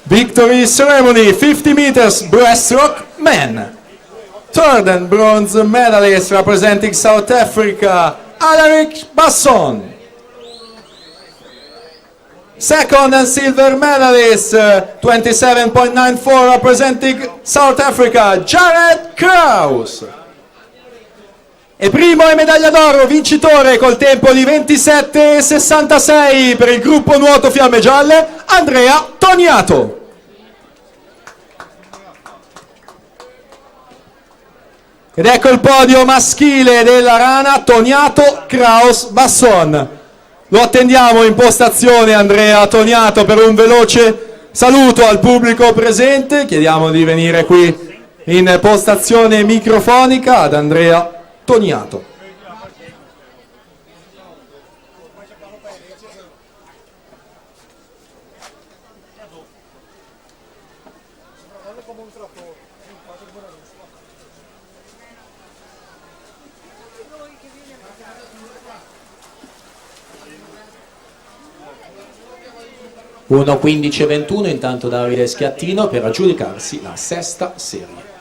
Victory ceremony, 50 meters breaststroke men. Third and bronze medalist representing South Africa, Alaric Basson. Second and silver medalist, 27.94 representing South Africa, Jared Kraus. E primo e medaglia d'oro vincitore col tempo di 27,66 per il gruppo nuoto Fiamme Gialle, Andrea Toniato. Ed ecco il podio maschile della rana, Toniato, Kraus, Basson. Lo attendiamo in postazione Andrea Toniato per un veloce saluto al pubblico presente. Chiediamo di venire qui in postazione microfonica ad Andrea Toniato. (1:15:21) intanto Davide Schiattino per aggiudicarsi la sesta serie.